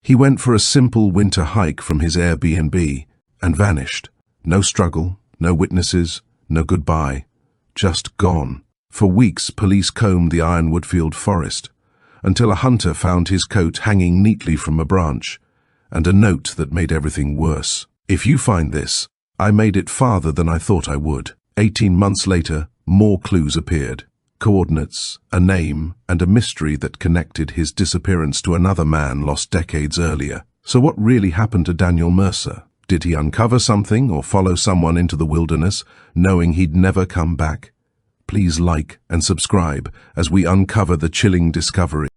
He went for a simple winter hike from his Airbnb and vanished. No struggle, no witnesses, no goodbye. Just gone. For weeks, police combed the Ironwoodfield forest, until a hunter found his coat hanging neatly from a branch, and a note that made everything worse. If you find this, I made it farther than I thought I would. 18 months later, more clues appeared. Coordinates, a name, and a mystery that connected his disappearance to another man lost decades earlier. So what really happened to Daniel Mercer? Did he uncover something or follow someone into the wilderness, knowing he'd never come back? Please like and subscribe as we uncover the chilling discovery.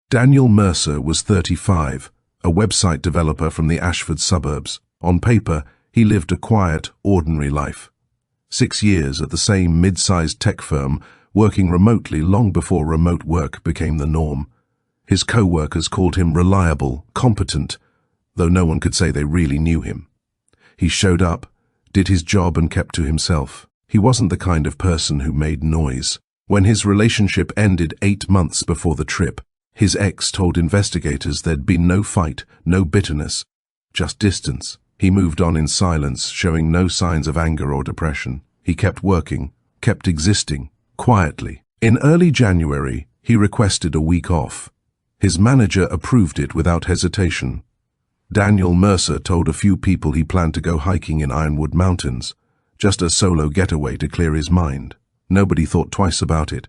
Daniel Mercer was 35, a website developer from the Ashford suburbs. On paper, he lived a quiet, ordinary life. 6 years at the same mid-sized tech firm, working remotely long before remote work became the norm. His co-workers called him reliable, competent, though no one could say they really knew him. He showed up, did his job and kept to himself. He wasn't the kind of person who made noise. When his relationship ended 8 months before the trip, his ex told investigators there'd been no fight, no bitterness, just distance. He moved on in silence, showing no signs of anger or depression. He kept working, kept existing, quietly. In early January, he requested a week off. His manager approved it without hesitation. Daniel Mercer told a few people he planned to go hiking in Ironwood Mountains, just a solo getaway to clear his mind. Nobody thought twice about it.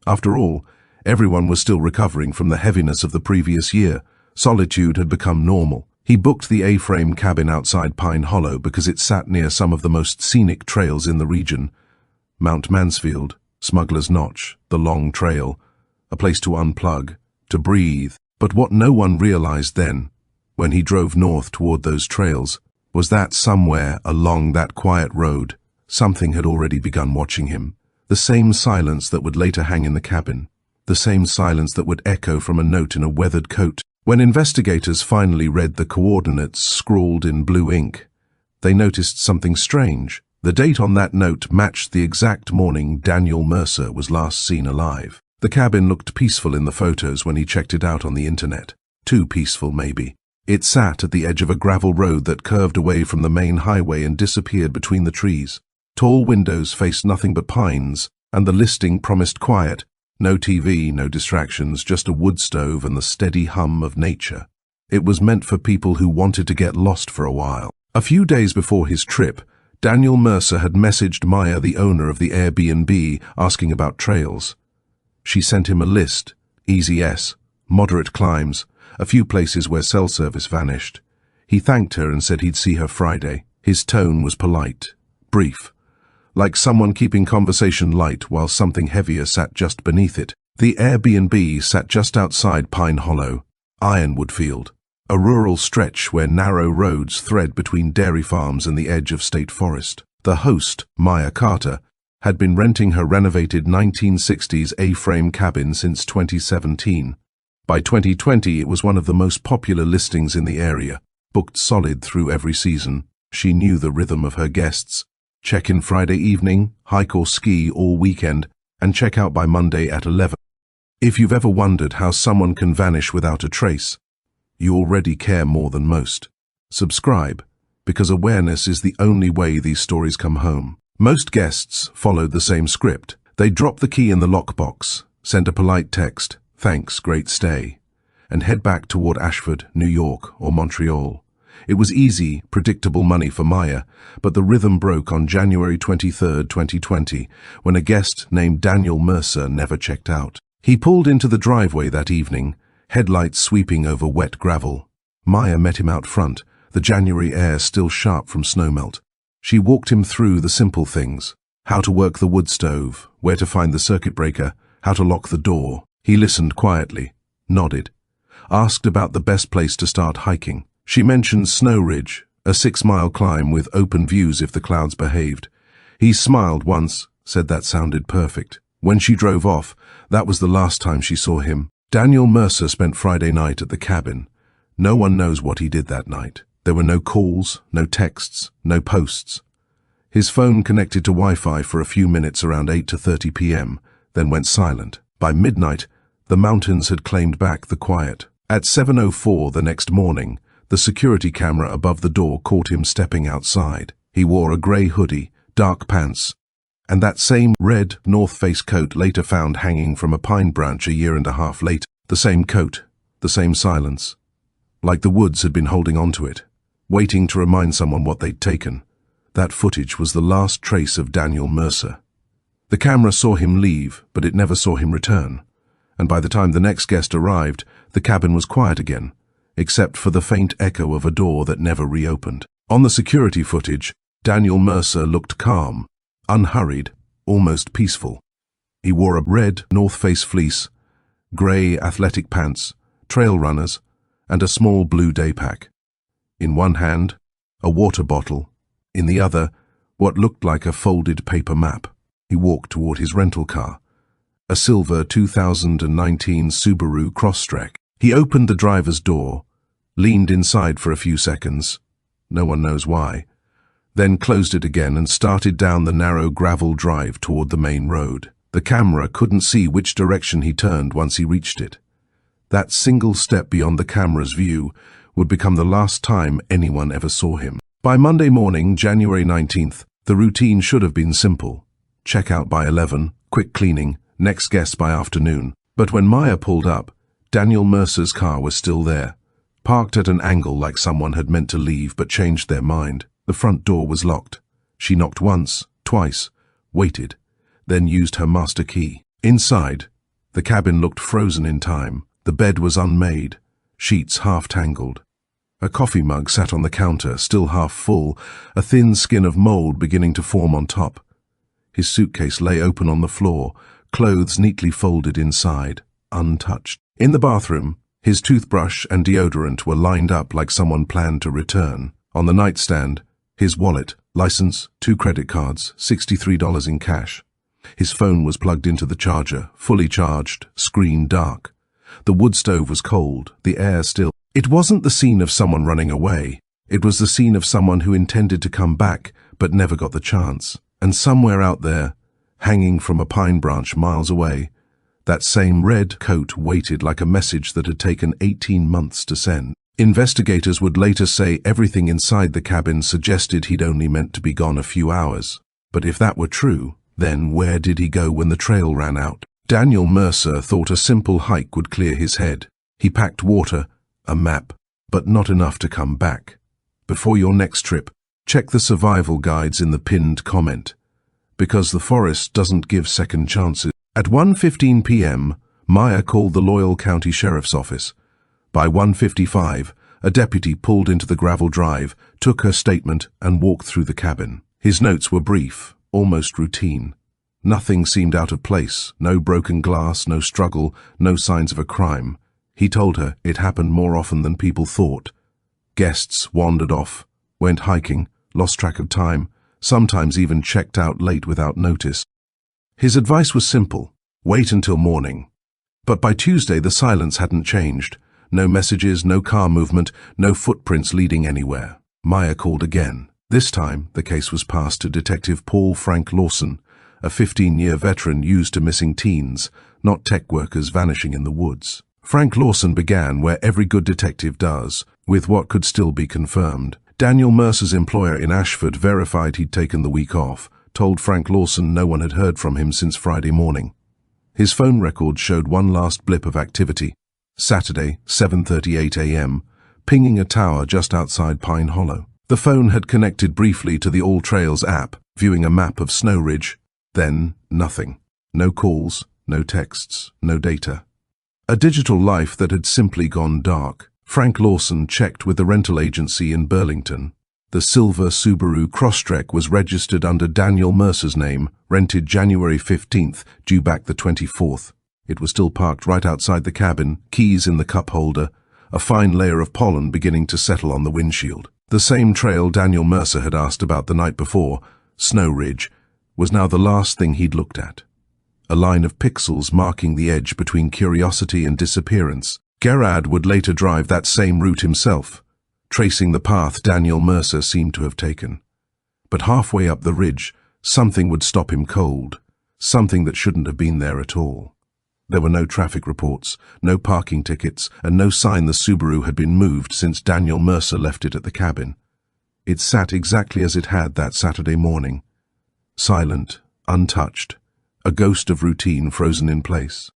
After all, everyone was still recovering from the heaviness of the previous year. Solitude had become normal. He booked the A-frame cabin outside Pine Hollow because it sat near some of the most scenic trails in the region. Mount Mansfield, Smuggler's Notch, the Long Trail, a place to unplug, to breathe. But what no one realized then, when he drove north toward those trails, was that somewhere along that quiet road, something had already begun watching him. The same silence that would later hang in the cabin. The same silence that would echo from a note in a weathered coat. When investigators finally read the coordinates scrawled in blue ink, they noticed something strange. The date on that note matched the exact morning Daniel Mercer was last seen alive. The cabin looked peaceful in the photos when he checked it out on the internet. Too peaceful, maybe. It sat at the edge of a gravel road that curved away from the main highway and disappeared between the trees. Tall windows faced nothing but pines, and the listing promised quiet. No TV, no distractions, just a wood stove and the steady hum of nature. It was meant for people who wanted to get lost for a while. A few days before his trip, Daniel Mercer had messaged Maya, the owner of the Airbnb, asking about trails. She sent him a list: easy S, moderate climbs, a few places where cell service vanished. He thanked her and said he'd see her Friday. His tone was polite, brief, like someone keeping conversation light while something heavier sat just beneath it. The Airbnb sat just outside Pine Hollow, Ironwoodfield, a rural stretch where narrow roads thread between dairy farms and the edge of state forest. The host, Maya Carter, had been renting her renovated 1960s A-frame cabin since 2017. By 2020, it was one of the most popular listings in the area, booked solid through every season. She knew the rhythm of her guests. Check in Friday evening, hike or ski all weekend, and check out by Monday at 11. If you've ever wondered how someone can vanish without a trace, you already care more than most. Subscribe, because awareness is the only way these stories come home. Most guests followed the same script. They dropped the key in the lockbox, sent a polite text, "Thanks, great stay," and head back toward Ashford, New York, or Montreal. It was easy, predictable money for Maya, but the rhythm broke on January 23, 2020, when a guest named Daniel Mercer never checked out. He pulled into the driveway that evening, headlights sweeping over wet gravel. Maya met him out front, the January air still sharp from snowmelt. She walked him through the simple things: how to work the wood stove, where to find the circuit breaker, how to lock the door. He listened quietly, nodded, asked about the best place to start hiking. She mentioned Snow Ridge, a 6-mile climb with open views if the clouds behaved. He smiled once, said that sounded perfect. When she drove off, that was the last time she saw him. Daniel Mercer spent Friday night at the cabin. No one knows what he did that night. There were no calls, no texts, no posts. His phone connected to Wi-Fi for a few minutes around 8:30 p.m., then went silent. By midnight, the mountains had claimed back the quiet. At 7:04 the next morning, the security camera above the door caught him stepping outside. He wore a grey hoodie, dark pants, and that same red North Face coat later found hanging from a pine branch a year and a half later. The same coat, the same silence, like the woods had been holding on to it, waiting to remind someone what they'd taken. That footage was the last trace of Daniel Mercer. The camera saw him leave, but it never saw him return. And by the time the next guest arrived, the cabin was quiet again, except for the faint echo of a door that never reopened. On the security footage, Daniel Mercer looked calm, unhurried, almost peaceful. He wore a red North Face fleece, grey athletic pants, trail runners, and a small blue day pack. In one hand, a water bottle, in the other, what looked like a folded paper map. He walked toward his rental car, a silver 2019 Subaru Crosstrek. He opened the driver's door, leaned inside for a few seconds, no one knows why, then closed it again and started down the narrow gravel drive toward the main road. The camera couldn't see which direction he turned once he reached it. That single step beyond the camera's view would become the last time anyone ever saw him. By Monday morning, January 19th, the routine should have been simple. Check out by 11, quick cleaning, next guest by afternoon. But when Maya pulled up, Daniel Mercer's car was still there, parked at an angle like someone had meant to leave but changed their mind. The front door was locked. She knocked once, twice, waited, then used her master key. Inside, the cabin looked frozen in time. The bed was unmade, sheets half-tangled. A coffee mug sat on the counter, still half full, a thin skin of mold beginning to form on top. His suitcase lay open on the floor, clothes neatly folded inside, untouched. In the bathroom, his toothbrush and deodorant were lined up like someone planned to return. On the nightstand, his wallet, license, 2 credit cards, $63 in cash. His phone was plugged into the charger, fully charged, screen dark. The wood stove was cold, the air still. It wasn't the scene of someone running away. It was the scene of someone who intended to come back, but never got the chance. And somewhere out there, hanging from a pine branch miles away, that same red coat waited like a message that had taken 18 months to send. Investigators would later say everything inside the cabin suggested he'd only meant to be gone a few hours. But if that were true, then where did he go when the trail ran out? Daniel Mercer thought a simple hike would clear his head. He packed water, a map, but not enough to come back. Before your next trip, check the survival guides in the pinned comment, because the forest doesn't give second chances. At 1:15 p.m., Maya called the Loyal County Sheriff's Office. By 1:55, a deputy pulled into the gravel drive, took her statement, and walked through the cabin. His notes were brief, almost routine. Nothing seemed out of place, no broken glass, no struggle, no signs of a crime. He told her it happened more often than people thought. Guests wandered off, went hiking, lost track of time, sometimes even checked out late without notice. His advice was simple: wait until morning. But by Tuesday the silence hadn't changed. No messages, no car movement, no footprints leading anywhere. Maya called again. This time the case was passed to Detective Paul Frank Lawson, a 15-year veteran used to missing teens, not tech workers vanishing in the woods. Frank Lawson began where every good detective does, with what could still be confirmed. Daniel Mercer's employer in Ashford verified he'd taken the week off, told Frank Lawson no one had heard from him since Friday morning. His phone records showed one last blip of activity, Saturday, 7:38 a.m., pinging a tower just outside Pine Hollow. The phone had connected briefly to the All Trails app, viewing a map of Snow Ridge. Then, nothing. No calls, no texts, no data. A digital life that had simply gone dark. Frank Lawson checked with the rental agency in Burlington. The silver Subaru Crosstrek was registered under Daniel Mercer's name, rented January 15th, due back the 24th. It was still parked right outside the cabin, keys in the cup holder, a fine layer of pollen beginning to settle on the windshield. The same trail Daniel Mercer had asked about the night before, Snow Ridge, was now the last thing he'd looked at. A line of pixels marking the edge between curiosity and disappearance. Gerard would later drive that same route himself, tracing the path Daniel Mercer seemed to have taken. But halfway up the ridge, something would stop him cold, something that shouldn't have been there at all. There were no traffic reports, no parking tickets, and no sign the Subaru had been moved since Daniel Mercer left it at the cabin. It sat exactly as it had that Saturday morning. Silent, untouched, a ghost of routine frozen in place.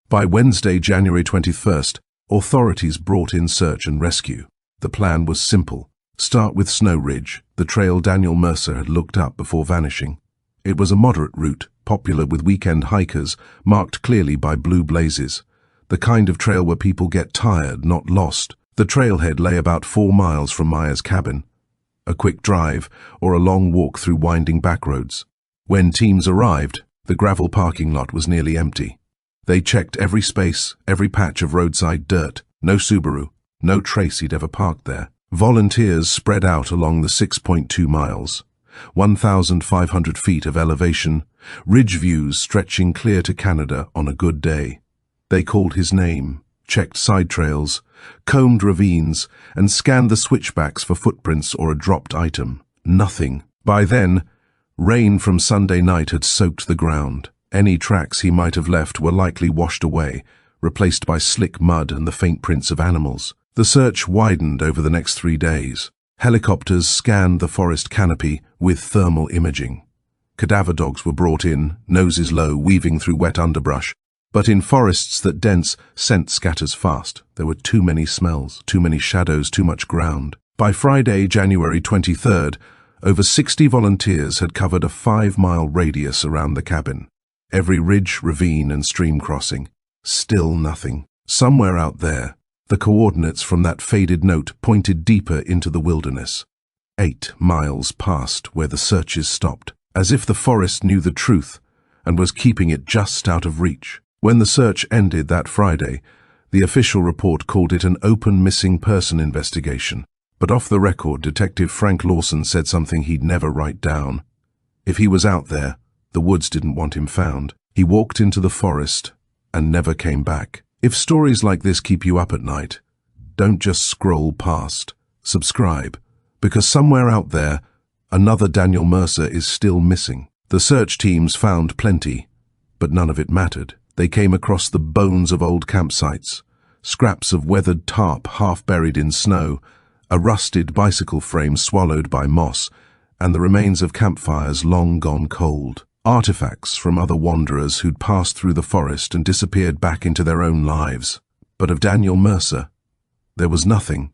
By Wednesday, January 21st, authorities brought in search and rescue. The plan was simple. Start with Snow Ridge, the trail Daniel Mercer had looked up before vanishing. It was a moderate route, popular with weekend hikers, marked clearly by blue blazes. The kind of trail where people get tired, not lost. The trailhead lay about 4 miles from Maya's cabin. A quick drive, or a long walk through winding backroads. When teams arrived, the gravel parking lot was nearly empty. They checked every space, every patch of roadside dirt. No Subaru, no trace he'd ever parked there. Volunteers spread out along the 6.2 miles. 1,500 feet of elevation, ridge views stretching clear to Canada on a good day. They called his name, checked side trails, combed ravines, and scanned the switchbacks for footprints or a dropped item. Nothing. By then, rain from Sunday night had soaked the ground. Any tracks he might have left were likely washed away, replaced by slick mud and the faint prints of animals. The search widened over the next 3 days. Helicopters scanned the forest canopy with thermal imaging. Cadaver dogs were brought in, noses low, weaving through wet underbrush. But in forests that dense, scent scatters fast. There were too many smells, too many shadows, too much ground. By Friday, January 23rd, over 60 volunteers had covered a 5-mile radius around the cabin. Every ridge, ravine, and stream crossing. Still nothing. Somewhere out there, the coordinates from that faded note pointed deeper into the wilderness. 8 miles past where the searches stopped, as if the forest knew the truth and was keeping it just out of reach. When the search ended that Friday, the official report called it an open missing person investigation. But off the record, Detective Frank Lawson said something he'd never write down. If he was out there, the woods didn't want him found. He walked into the forest and never came back. If stories like this keep you up at night, don't just scroll past. Subscribe, because somewhere out there, another Daniel Mercer is still missing. The search teams found plenty, but none of it mattered. They came across the bones of old campsites, scraps of weathered tarp half buried in snow, a rusted bicycle frame swallowed by moss, and the remains of campfires long gone cold. Artifacts from other wanderers who'd passed through the forest and disappeared back into their own lives. But of Daniel Mercer, there was nothing.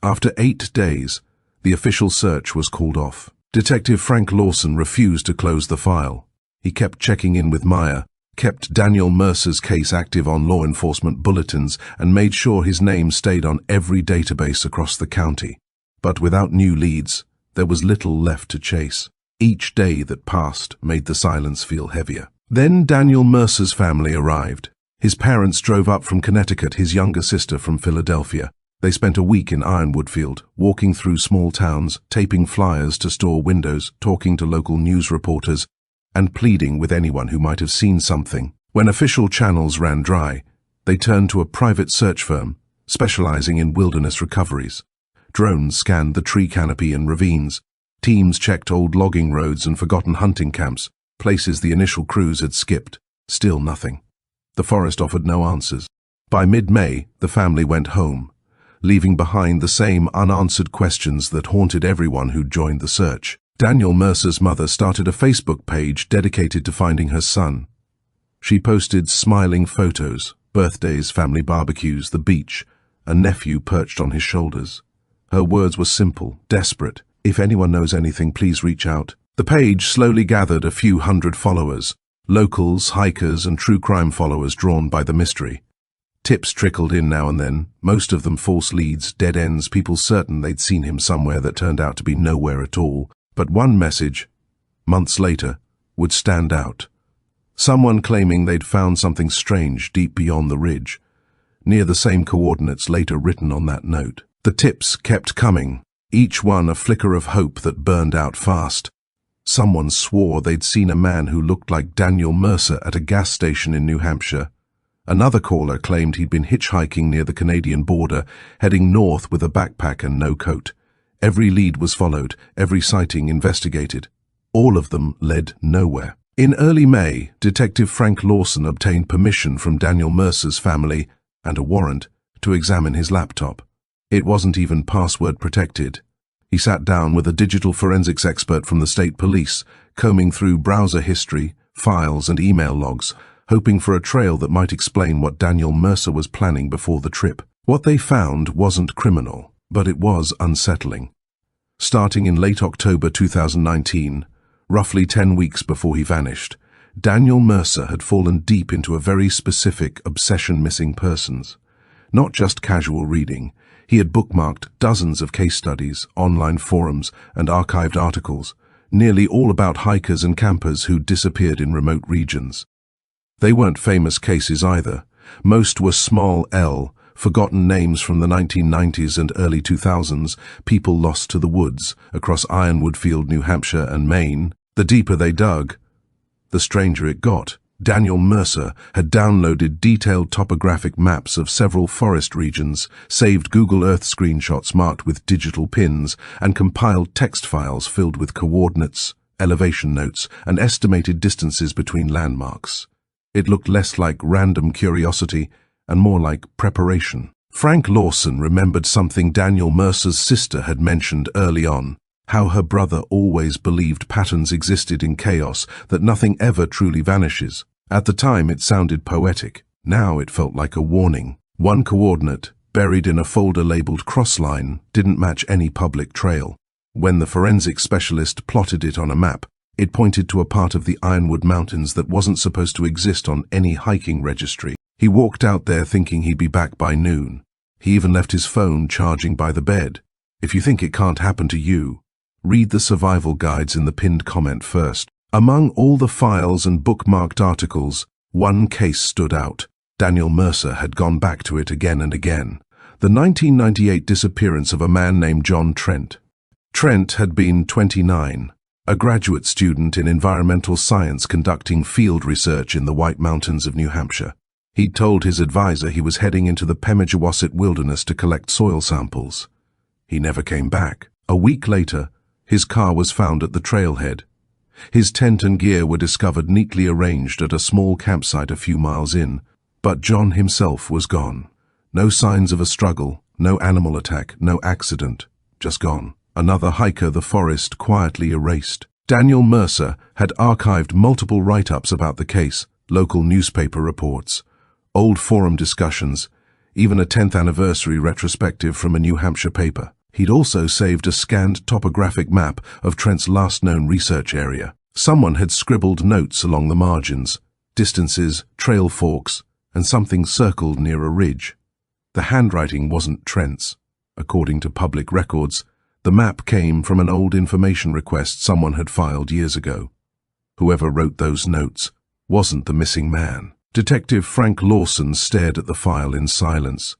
After 8 days, the official search was called off. Detective Frank Lawson refused to close the file. He kept checking in with Maya, kept Daniel Mercer's case active on law enforcement bulletins, and made sure his name stayed on every database across the county. But without new leads, there was little left to chase. Each day that passed made the silence feel heavier. Then Daniel Mercer's family arrived. His parents drove up from Connecticut, his younger sister from Philadelphia. They spent a week in Ironwoodfield, walking through small towns, taping flyers to store windows, talking to local news reporters, and pleading with anyone who might have seen something. When official channels ran dry, they turned to a private search firm, specializing in wilderness recoveries. Drones scanned the tree canopy and ravines. Teams checked old logging roads and forgotten hunting camps, places the initial crews had skipped. Still nothing. The forest offered no answers. By mid-May, the family went home, leaving behind the same unanswered questions that haunted everyone who'd joined the search. Daniel Mercer's mother started a Facebook page dedicated to finding her son. She posted smiling photos, birthdays, family barbecues, the beach, a nephew perched on his shoulders. Her words were simple, desperate. If anyone knows anything, please reach out. The page slowly gathered a few hundred followers, locals, hikers, and true crime followers drawn by the mystery. Tips trickled in now and then, most of them false leads, dead ends, people certain they'd seen him somewhere that turned out to be nowhere at all. But one message, months later, would stand out. Someone claiming they'd found something strange deep beyond the ridge, near the same coordinates later written on that note. The tips kept coming, each one a flicker of hope that burned out fast. Someone swore they'd seen a man who looked like Daniel Mercer at a gas station in New Hampshire. Another caller claimed he'd been hitchhiking near the Canadian border, heading north with a backpack and no coat. Every lead was followed, every sighting investigated. All of them led nowhere. In early May, Detective Frank Lawson obtained permission from Daniel Mercer's family and a warrant to examine his laptop. It wasn't even password protected. He sat down with a digital forensics expert from the state police, combing through browser history, files and email logs, hoping for a trail that might explain what Daniel Mercer was planning before the trip. What they found wasn't criminal, but it was unsettling. Starting in late October 2019, roughly 10 weeks before he vanished, Daniel Mercer had fallen deep into a very specific obsession: missing persons. Not just casual reading. He had bookmarked dozens of case studies, online forums, and archived articles, nearly all about hikers and campers who disappeared in remote regions. They weren't famous cases either. Most were small L, forgotten names from the 1990s and early 2000s, people lost to the woods across Ironwood Field, New Hampshire and Maine. The deeper they dug, the stranger it got. Daniel Mercer had downloaded detailed topographic maps of several forest regions, saved Google Earth screenshots marked with digital pins, and compiled text files filled with coordinates, elevation notes, and estimated distances between landmarks. It looked less like random curiosity and more like preparation. Frank Lawson remembered something Daniel Mercer's sister had mentioned early on: how her brother always believed patterns existed in chaos, that nothing ever truly vanishes. At the time it sounded poetic. Now it felt like a warning. One coordinate, buried in a folder labeled crossline, didn't match any public trail. When the forensic specialist plotted it on a map, it pointed to a part of the Ironwood Mountains that wasn't supposed to exist on any hiking registry. He walked out there thinking he'd be back by noon. He even left his phone charging by the bed. If you think it can't happen to you, read the survival guides in the pinned comment first. Among all the files and bookmarked articles, one case stood out. Daniel Mercer had gone back to it again and again. The 1998 disappearance of a man named John Trent. Trent had been 29, a graduate student in environmental science conducting field research in the White Mountains of New Hampshire. He'd told his advisor he was heading into the Pemigewasset wilderness to collect soil samples. He never came back. A week later, his car was found at the trailhead. His tent and gear were discovered neatly arranged at a small campsite a few miles in, but John himself was gone. No signs of a struggle, no animal attack, no accident, just gone. Another hiker the forest quietly erased. Daniel Mercer had archived multiple write-ups about the case, local newspaper reports, old forum discussions, even a 10th anniversary retrospective from a New Hampshire paper. He'd also saved a scanned topographic map of Trent's last known research area. Someone had scribbled notes along the margins, distances, trail forks, and something circled near a ridge. The handwriting wasn't Trent's. According to public records, the map came from an old information request someone had filed years ago. Whoever wrote those notes wasn't the missing man. Detective Frank Lawson stared at the file in silence.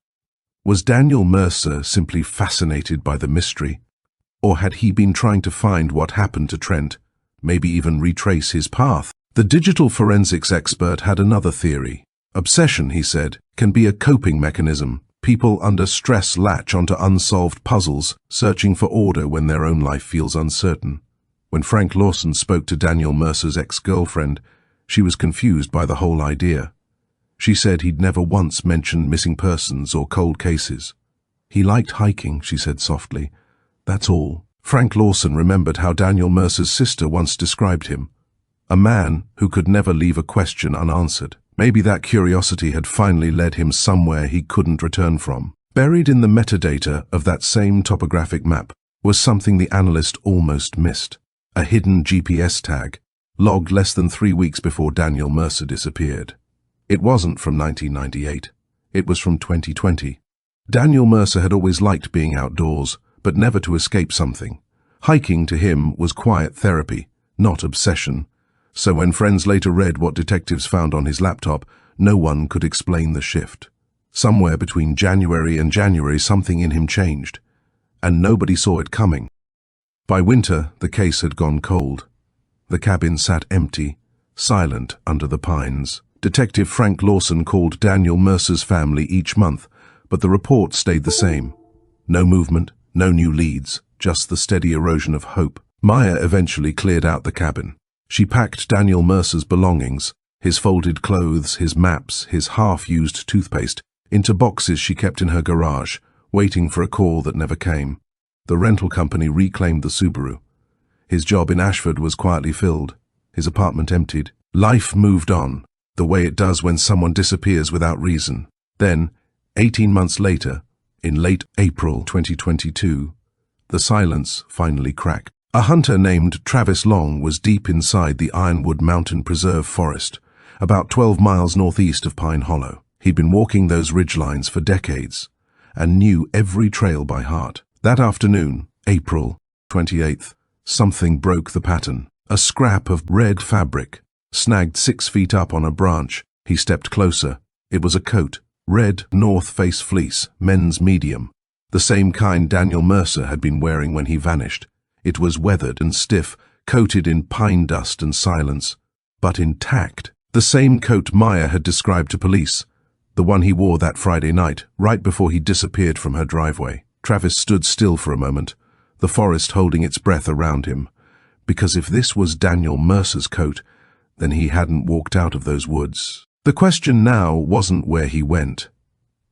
Was Daniel Mercer simply fascinated by the mystery? Or had he been trying to find what happened to Trent, maybe even retrace his path? The digital forensics expert had another theory. Obsession, he said, can be a coping mechanism. People under stress latch onto unsolved puzzles, searching for order when their own life feels uncertain. When Frank Lawson spoke to Daniel Mercer's ex-girlfriend, she was confused by the whole idea. She said he'd never once mentioned missing persons or cold cases. He liked hiking, she said softly. That's all. Frank Lawson remembered how Daniel Mercer's sister once described him. A man who could never leave a question unanswered. Maybe that curiosity had finally led him somewhere he couldn't return from. Buried in the metadata of that same topographic map was something the analyst almost missed. A hidden GPS tag, logged less than 3 weeks before Daniel Mercer disappeared. It wasn't from 1998. It was from 2020. Daniel Mercer had always liked being outdoors, but never to escape something. Hiking to him was quiet therapy, not obsession. So when friends later read what detectives found on his laptop, no one could explain the shift. Somewhere between January and January, something in him changed, and nobody saw it coming. By winter, the case had gone cold. The cabin sat empty, silent under the pines. Detective Frank Lawson called Daniel Mercer's family each month, but the report stayed the same. No movement, no new leads, just the steady erosion of hope. Maya eventually cleared out the cabin. She packed Daniel Mercer's belongings, his folded clothes, his maps, his half-used toothpaste, into boxes she kept in her garage, waiting for a call that never came. The rental company reclaimed the Subaru. His job in Ashford was quietly filled, his apartment emptied. Life moved on, the way it does when someone disappears without reason. Then, 18 months later, in late April 2022, the silence finally cracked. A hunter named Travis Long was deep inside the Ironwood Mountain Preserve forest, about 12 miles northeast of Pine Hollow. He'd been walking those ridgelines for decades and knew every trail by heart. That afternoon, April 28th, something broke the pattern. A scrap of red fabric, snagged 6 feet up on a branch. He stepped closer. It was a coat, red North Face fleece, men's medium, the same kind Daniel Mercer had been wearing when he vanished. It was weathered and stiff, coated in pine dust and silence, but intact. The same coat Maya had described to police, the one he wore that Friday night, right before he disappeared from her driveway. Travis stood still for a moment, the forest holding its breath around him, because if this was Daniel Mercer's coat, then he hadn't walked out of those woods. The question now wasn't where he went.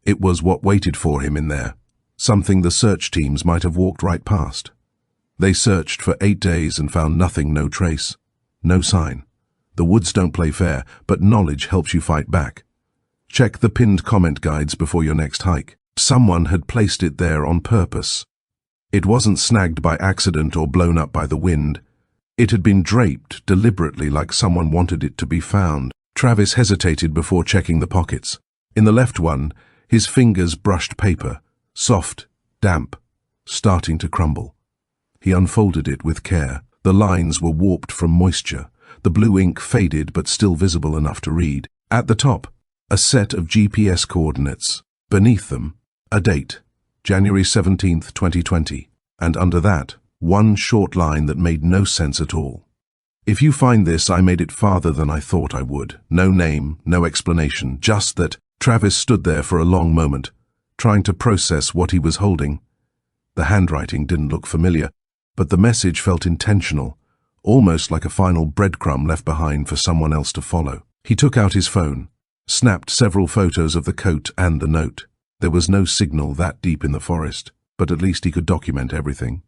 It was what waited for him in there, something the search teams might have walked right past. They searched for 8 days and found nothing, no trace, no sign. The woods don't play fair, but knowledge helps you fight back. Check the pinned comment guides before your next hike. Someone had placed it there on purpose. It wasn't snagged by accident or blown up by the wind. It had been draped deliberately like someone wanted it to be found. Travis hesitated before checking the pockets. In the left one, his fingers brushed paper, soft, damp, starting to crumble. He unfolded it with care. The lines were warped from moisture. The blue ink faded but still visible enough to read. At the top, a set of GPS coordinates. Beneath them, a date, January 17th, 2020. And under that, one short line that made no sense at all. If you find this, I made it farther than I thought I would. No name, no explanation, just that. Travis stood there for a long moment, trying to process what he was holding. The handwriting didn't look familiar, but the message felt intentional, almost like a final breadcrumb left behind for someone else to follow. He took out his phone, snapped several photos of the coat and the note. There was no signal that deep in the forest, but at least he could document everything.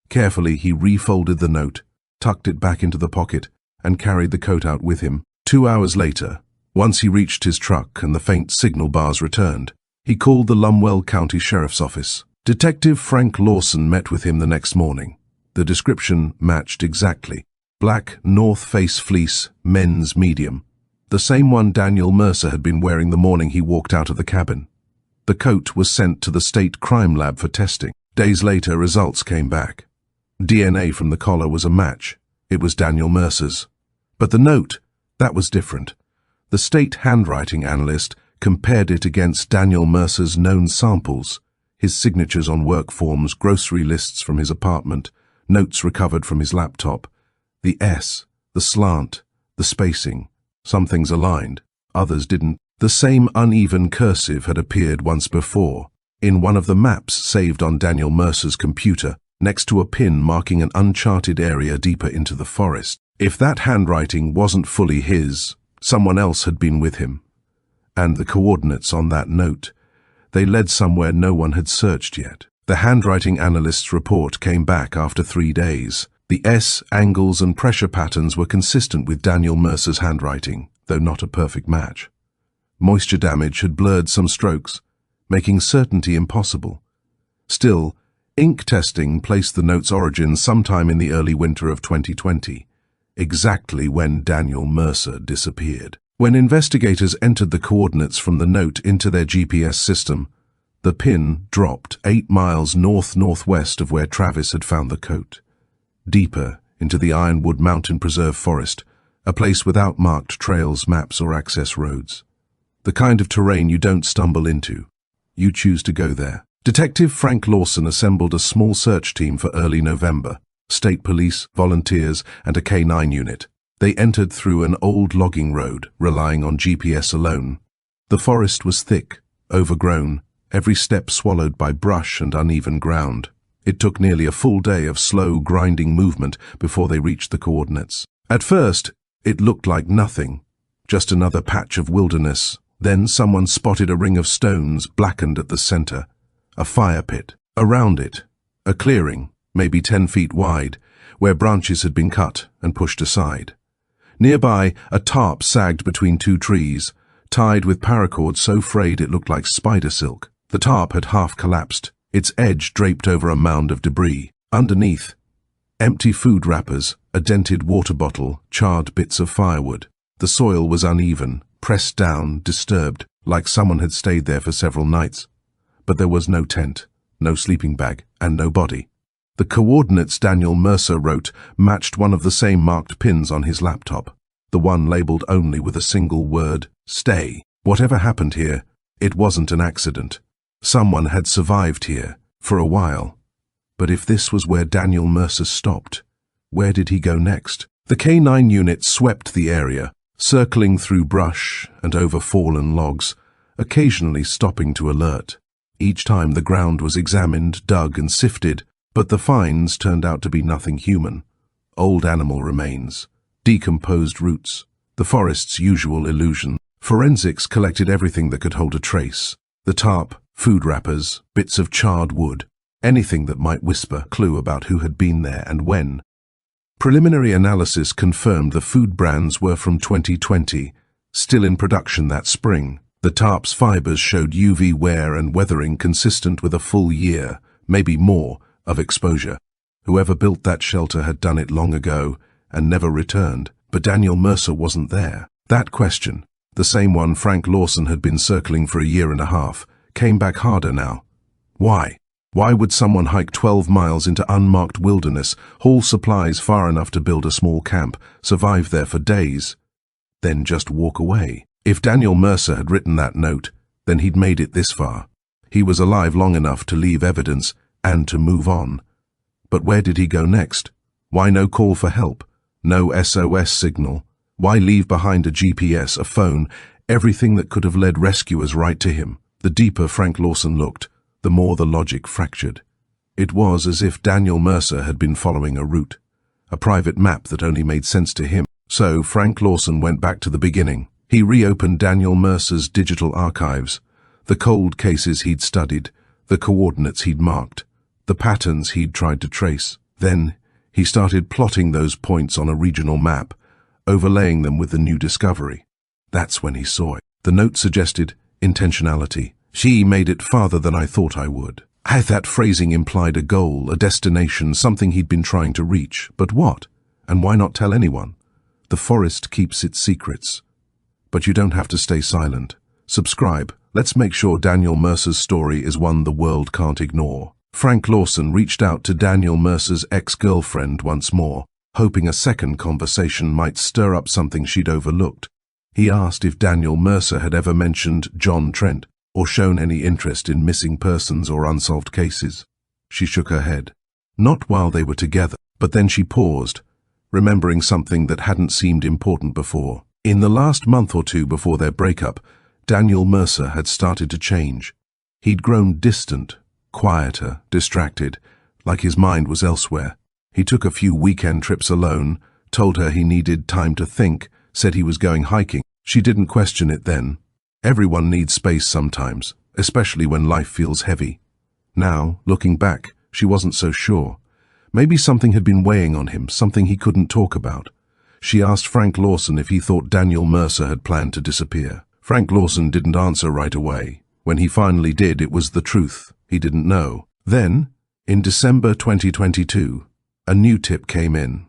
Carefully, he refolded the note, tucked it back into the pocket, and carried the coat out with him. 2 hours later, once he reached his truck and the faint signal bars returned, he called the Lumwell County Sheriff's Office. Detective Frank Lawson met with him the next morning. The description matched exactly. Black North Face fleece, men's medium. The same one Daniel Mercer had been wearing the morning he walked out of the cabin. The coat was sent to the state crime lab for testing. Days later, results came back. DNA from the collar was a match. It was Daniel Mercer's. But the note, that was different. The state handwriting analyst compared it against Daniel Mercer's known samples, his signatures on work forms, grocery lists from his apartment, notes recovered from his laptop. The S, the slant, the spacing. Some things aligned, others didn't. The same uneven cursive had appeared once before, in one of the maps saved on Daniel Mercer's computer, next to a pin marking an uncharted area deeper into the forest. If that handwriting wasn't fully his, someone else had been with him. And the coordinates on that note, they led somewhere no one had searched yet. The handwriting analyst's report came back after 3 days. The S, angles and pressure patterns were consistent with Daniel Mercer's handwriting, though not a perfect match. Moisture damage had blurred some strokes, making certainty impossible. Still, ink testing placed the note's origin sometime in the early winter of 2020, exactly when Daniel Mercer disappeared. When investigators entered the coordinates from the note into their GPS system, the pin dropped 8 miles north-northwest of where Travis had found the coat, deeper into the Ironwood Mountain Preserve forest, a place without marked trails, maps, or access roads. The kind of terrain you don't stumble into. You choose to go there. Detective Frank Lawson assembled a small search team for early November. State police, volunteers, and a K-9 unit. They entered through an old logging road, relying on GPS alone. The forest was thick, overgrown, every step swallowed by brush and uneven ground. It took nearly a full day of slow, grinding movement before they reached the coordinates. At first, it looked like nothing, just another patch of wilderness. Then someone spotted a ring of stones blackened at the center, a fire pit. Around it, a clearing, maybe 10 feet wide, where branches had been cut and pushed aside. Nearby, a tarp sagged between two trees, tied with paracord so frayed it looked like spider silk. The tarp had half collapsed, its edge draped over a mound of debris. Underneath, empty food wrappers, a dented water bottle, charred bits of firewood. The soil was uneven, pressed down, disturbed, like someone had stayed there for several nights. But there was no tent, no sleeping bag, and no body. The coordinates Daniel Mercer wrote matched one of the same marked pins on his laptop, the one labeled only with a single word, stay. Whatever happened here, it wasn't an accident. Someone had survived here, for a while. But if this was where Daniel Mercer stopped, where did he go next? The K9 unit swept the area, circling through brush and over fallen logs, occasionally stopping to alert. Each time the ground was examined, dug and sifted, but the finds turned out to be nothing human. Old animal remains, decomposed roots, the forest's usual illusion. Forensics collected everything that could hold a trace. The tarp, food wrappers, bits of charred wood, anything that might whisper a clue about who had been there and when. Preliminary analysis confirmed the food brands were from 2020, still in production that spring. The tarp's fibers showed UV wear and weathering consistent with a full year, maybe more, of exposure. Whoever built that shelter had done it long ago and never returned, but Daniel Mercer wasn't there. That question, the same one Frank Lawson had been circling for a year and a half, came back harder now. Why? Why would someone hike 12 miles into unmarked wilderness, haul supplies far enough to build a small camp, survive there for days, then just walk away? If Daniel Mercer had written that note, then he'd made it this far. He was alive long enough to leave evidence and to move on. But where did he go next? Why no call for help? No SOS signal? Why leave behind a GPS, a phone, everything that could have led rescuers right to him? The deeper Frank Lawson looked, the more the logic fractured. It was as if Daniel Mercer had been following a route, a private map that only made sense to him. So Frank Lawson went back to the beginning. He reopened Daniel Mercer's digital archives, the cold cases he'd studied, the coordinates he'd marked, the patterns he'd tried to trace. Then he started plotting those points on a regional map, overlaying them with the new discovery. That's when he saw it. The note suggested intentionality. She made it farther than I thought I would. That phrasing implied a goal, a destination, something he'd been trying to reach. But what? And why not tell anyone? The forest keeps its secrets. But you don't have to stay silent. Subscribe. Let's make sure Daniel Mercer's story is one the world can't ignore. Frank Lawson reached out to Daniel Mercer's ex-girlfriend once more, hoping a second conversation might stir up something she'd overlooked. He asked if Daniel Mercer had ever mentioned John Trent, or shown any interest in missing persons or unsolved cases. She shook her head. Not while they were together, but then she paused, remembering something that hadn't seemed important before. In the last month or two before their breakup, Daniel Mercer had started to change. He'd grown distant, quieter, distracted, like his mind was elsewhere. He took a few weekend trips alone, told her he needed time to think, said he was going hiking. She didn't question it then. Everyone needs space sometimes, especially when life feels heavy. Now, looking back, she wasn't so sure. Maybe something had been weighing on him, something he couldn't talk about. She asked Frank Lawson if he thought Daniel Mercer had planned to disappear. Frank Lawson didn't answer right away. When he finally did, it was the truth. He didn't know. Then, in December 2022, a new tip came in.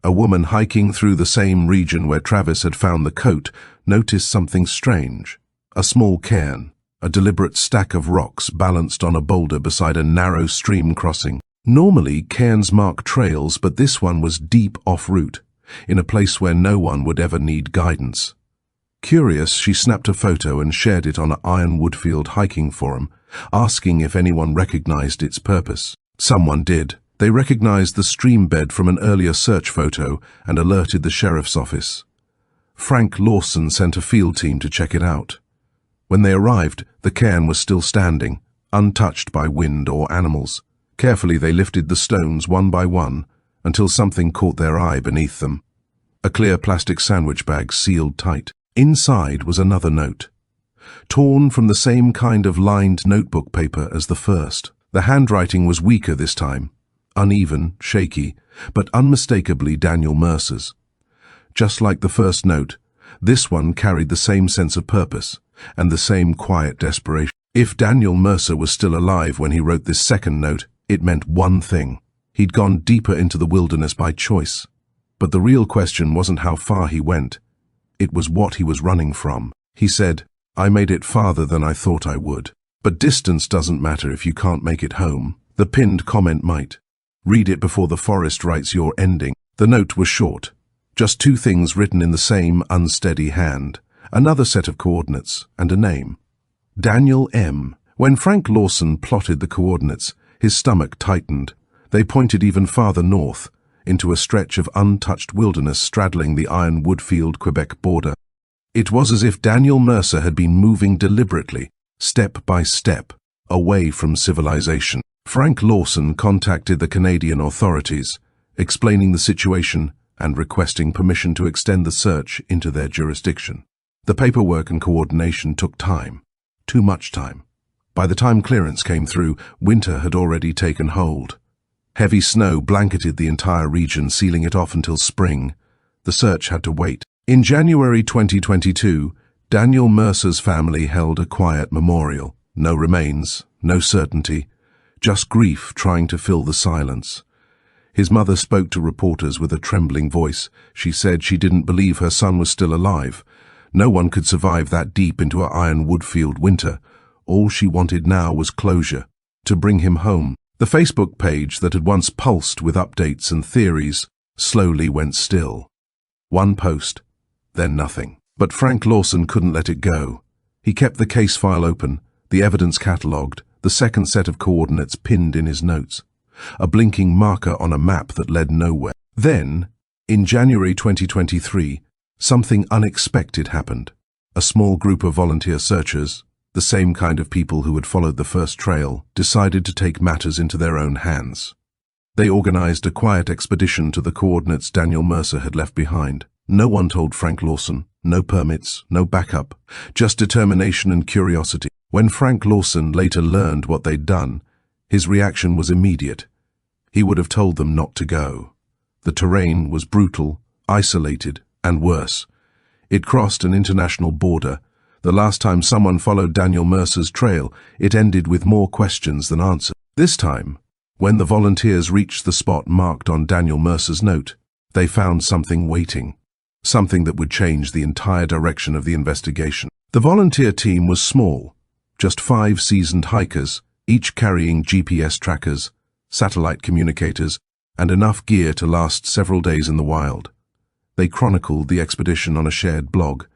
A woman hiking through the same region where Travis had found the coat noticed something strange. A small cairn, a deliberate stack of rocks balanced on a boulder beside a narrow stream crossing. Normally, cairns mark trails, but this one was deep off-route, in a place where no one would ever need guidance. Curious, she snapped a photo and shared it on an Ironwoodfield hiking forum, asking if anyone recognized its purpose. Someone did. They recognized the stream bed from an earlier search photo and alerted the sheriff's office. Frank Lawson sent a field team to check it out. When they arrived, the cairn was still standing, untouched by wind or animals. Carefully they lifted the stones one by one, until something caught their eye beneath them. a clear plastic sandwich bag sealed tight. Inside was another note, torn from the same kind of lined notebook paper as the first. The handwriting was weaker this time, uneven, shaky, but unmistakably Daniel Mercer's. Just like the first note, this one carried the same sense of purpose and the same quiet desperation. If Daniel Mercer was still alive when he wrote this second note, it meant one thing. He'd gone deeper into the wilderness by choice. But the real question wasn't how far he went. It was what he was running from. He said, "I made it farther than I thought I would. But distance doesn't matter if you can't make it home." The pinned comment might. Read it before the forest writes your ending. The note was short. Just two things written in the same unsteady hand. Another set of coordinates and a name. Daniel M. When Frank Lawson plotted the coordinates, his stomach tightened. They pointed even farther north, into a stretch of untouched wilderness straddling the Iron Woodfield-Quebec border. It was as if Daniel Mercer had been moving deliberately, step by step, away from civilization. Frank Lawson contacted the Canadian authorities, explaining the situation and requesting permission to extend the search into their jurisdiction. The paperwork and coordination took time, too much time. By the time clearance came through, winter had already taken hold. Heavy snow blanketed the entire region, sealing it off until spring. The search had to wait. In January 2022, Daniel Mercer's family held a quiet memorial. No remains, no certainty, just grief trying to fill the silence. His mother spoke to reporters with a trembling voice. She said she didn't believe her son was still alive. No one could survive that deep into an Iron Woodfield winter. All she wanted now was closure, to bring him home. The Facebook page that had once pulsed with updates and theories slowly went still. One post, then nothing. But Frank Lawson couldn't let it go. He kept the case file open, the evidence catalogued, the second set of coordinates pinned in his notes, a blinking marker on a map that led nowhere. Then, in January 2023, something unexpected happened. A small group of volunteer searchers, the same kind of people who had followed the first trail, decided to take matters into their own hands. They organized a quiet expedition to the coordinates Daniel Mercer had left behind. No one told Frank Lawson, no permits, no backup, just determination and curiosity. When Frank Lawson later learned what they'd done, his reaction was immediate. He would have told them not to go. The terrain was brutal, isolated, and worse. It crossed an international border. The last time someone followed Daniel Mercer's trail, it ended with more questions than answers. This time, when the volunteers reached the spot marked on Daniel Mercer's note, they found something waiting. Something that would change the entire direction of the investigation. The volunteer team was small, just 5 seasoned hikers, each carrying GPS trackers, satellite communicators, and enough gear to last several days in the wild. They chronicled the expedition on a shared blog,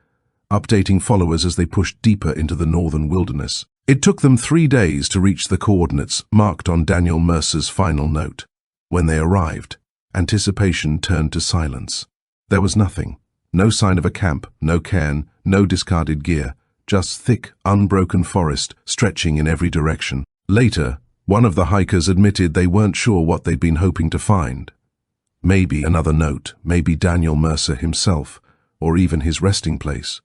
updating followers as they pushed deeper into the northern wilderness. It took them 3 days to reach the coordinates marked on Daniel Mercer's final note. When they arrived, anticipation turned to silence. There was nothing. No sign of a camp, no cairn, no discarded gear, just thick, unbroken forest stretching in every direction. Later, one of the hikers admitted they weren't sure what they'd been hoping to find. Maybe another note, maybe Daniel Mercer himself, or even his resting place.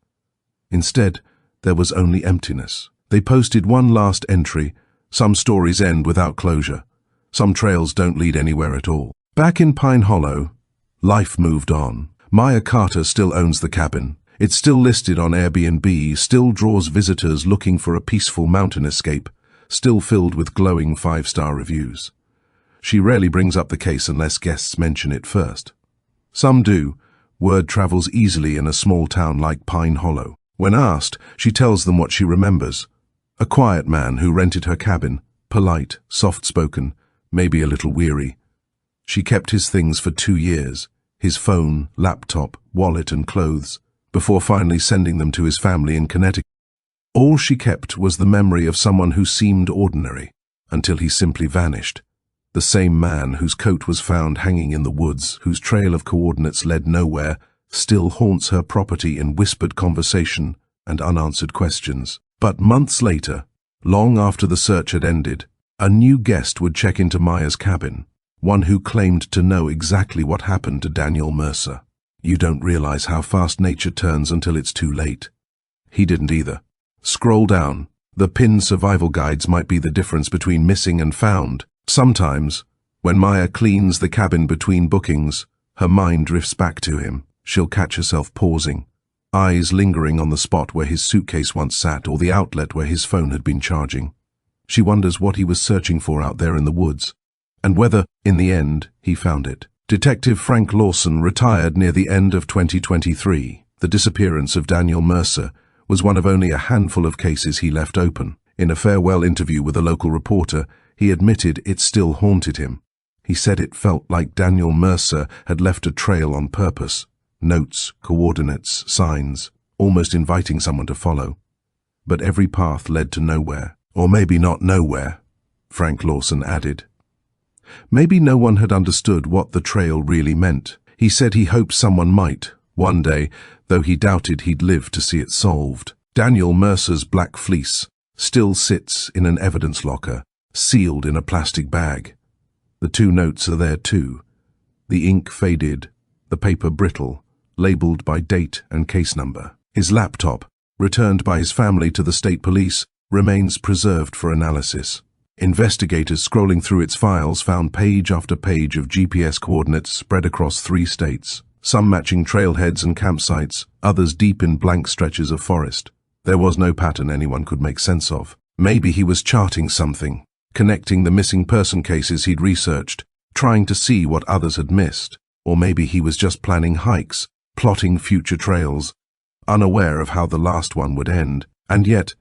Instead, there was only emptiness. They posted one last entry. Some stories end without closure. Some trails don't lead anywhere at all. Back in Pine Hollow, life moved on. Maya Carter still owns the cabin. It's still listed on AirBnB, still draws visitors looking for a peaceful mountain escape, still filled with glowing 5-star reviews. She rarely brings up the case unless guests mention it first. Some do. Word travels easily in a small town like Pine Hollow. When asked, she tells them what she remembers. A quiet man who rented her cabin, polite, soft-spoken, maybe a little weary. She kept his things for 2 years, his phone, laptop, wallet and clothes, before finally sending them to his family in Connecticut. All she kept was the memory of someone who seemed ordinary, until he simply vanished. The same man whose coat was found hanging in the woods, whose trail of coordinates led nowhere, still haunts her property in whispered conversation and unanswered questions. But months later, long after the search had ended, a new guest would check into Maya's cabin, one who claimed to know exactly what happened to Daniel Mercer. You don't realize how fast nature turns until it's too late. He didn't either. Scroll down. The pinned survival guides might be the difference between missing and found. Sometimes, when Maya cleans the cabin between bookings, her mind drifts back to him. She'll catch herself pausing, eyes lingering on the spot where his suitcase once sat or the outlet where his phone had been charging. She wonders what he was searching for out there in the woods, and whether, in the end, he found it. Detective Frank Lawson retired near the end of 2023. The disappearance of Daniel Mercer was one of only a handful of cases he left open. In a farewell interview with a local reporter, he admitted it still haunted him. He said it felt like Daniel Mercer had left a trail on purpose. Notes, coordinates, signs, almost inviting someone to follow. But every path led to nowhere. Or maybe not nowhere, Frank Lawson added. Maybe no one had understood what the trail really meant. He said he hoped someone might, one day, though he doubted he'd live to see it solved. Daniel Mercer's black fleece still sits in an evidence locker, sealed in a plastic bag. The 2 notes are there too. The ink faded, the paper brittle, labeled by date and case number. His laptop, returned by his family to the state police, remains preserved for analysis. Investigators scrolling through its files found page after page of GPS coordinates spread across 3 states, some matching trailheads and campsites, others deep in blank stretches of forest. There was no pattern anyone could make sense of. Maybe he was charting something, connecting the missing person cases he'd researched, trying to see what others had missed. Or maybe he was just planning hikes, plotting future trails, unaware of how the last one would end. And yet,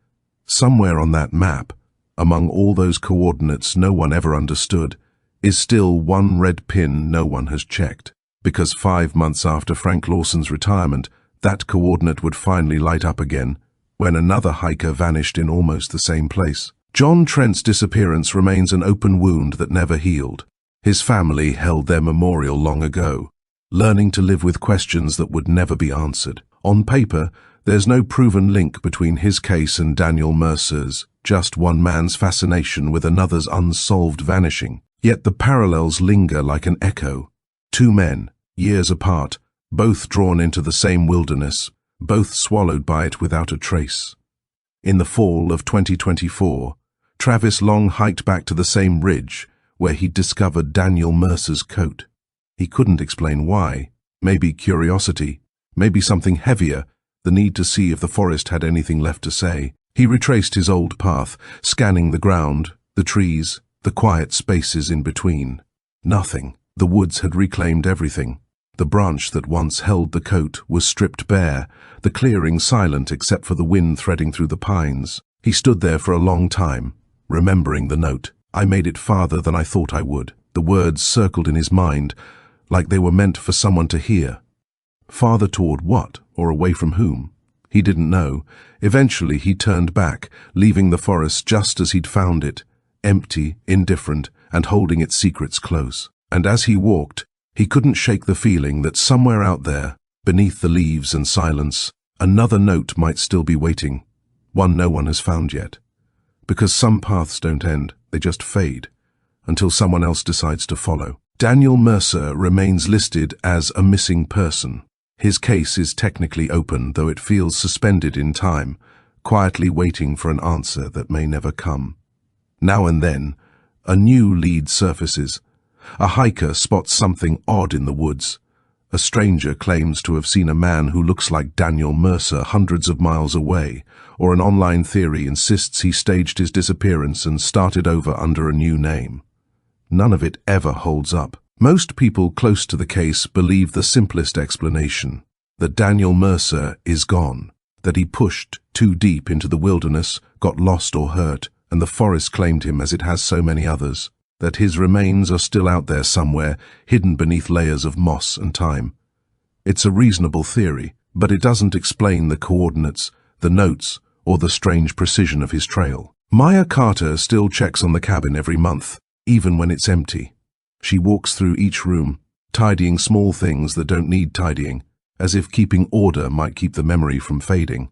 somewhere on that map, among all those coordinates no one ever understood, is still one red pin no one has checked. Because 5 months after Frank Lawson's retirement, that coordinate would finally light up again, when another hiker vanished in almost the same place. John Trent's disappearance remains an open wound that never healed. His family held their memorial long ago, learning to live with questions that would never be answered. On paper, there's no proven link between his case and Daniel Mercer's, just one man's fascination with another's unsolved vanishing. Yet the parallels linger like an echo. 2 men, years apart, both drawn into the same wilderness, both swallowed by it without a trace. In the fall of 2024, Travis Long hiked back to the same ridge where he'd discovered Daniel Mercer's coat. He couldn't explain why. Maybe curiosity, maybe something heavier, the need to see if the forest had anything left to say. He retraced his old path, scanning the ground, the trees, the quiet spaces in between. Nothing. The woods had reclaimed everything. The branch that once held the coat was stripped bare, the clearing silent except for the wind threading through the pines. He stood there for a long time, remembering the note. I made it farther than I thought I would. The words circled in his mind, like they were meant for someone to hear. Farther toward what, or away from whom? He didn't know. Eventually he turned back, leaving the forest just as he'd found it, empty, indifferent, and holding its secrets close. And as he walked, he couldn't shake the feeling that somewhere out there, beneath the leaves and silence, another note might still be waiting, one no one has found yet. Because some paths don't end, they just fade, until someone else decides to follow. Daniel Mercer remains listed as a missing person. His case is technically open, though it feels suspended in time, quietly waiting for an answer that may never come. Now and then, a new lead surfaces. A hiker spots something odd in the woods. A stranger claims to have seen a man who looks like Daniel Mercer hundreds of miles away, or an online theory insists he staged his disappearance and started over under a new name. None of it ever holds up. Most people close to the case believe the simplest explanation, that Daniel Mercer is gone, that he pushed too deep into the wilderness, got lost or hurt, and the forest claimed him as it has so many others, that his remains are still out there somewhere, hidden beneath layers of moss and time. It's a reasonable theory, but it doesn't explain the coordinates, the notes, or the strange precision of his trail. Maya Carter still checks on the cabin every month, even when it's empty. She walks through each room, tidying small things that don't need tidying, as if keeping order might keep the memory from fading.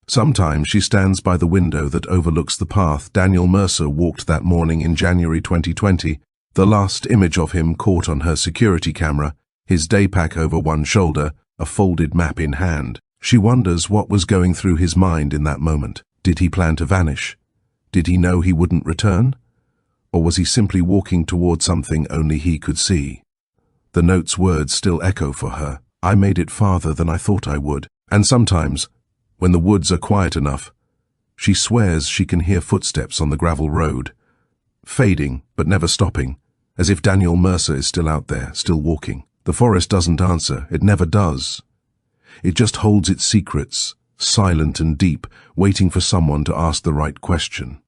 Sometimes she stands by the window that overlooks the path Daniel Mercer walked that morning in January 2020, the last image of him caught on her security camera, his day pack over one shoulder, a folded map in hand. She wonders what was going through his mind in that moment. Did he plan to vanish? Did he know he wouldn't return? Or was he simply walking toward something only he could see? The note's words still echo for her. I made it farther than I thought I would. And sometimes, when the woods are quiet enough, she swears she can hear footsteps on the gravel road, fading but never stopping, as if Daniel Mercer is still out there, still walking. The forest doesn't answer. It never does. It just holds its secrets, silent and deep, waiting for someone to ask the right question.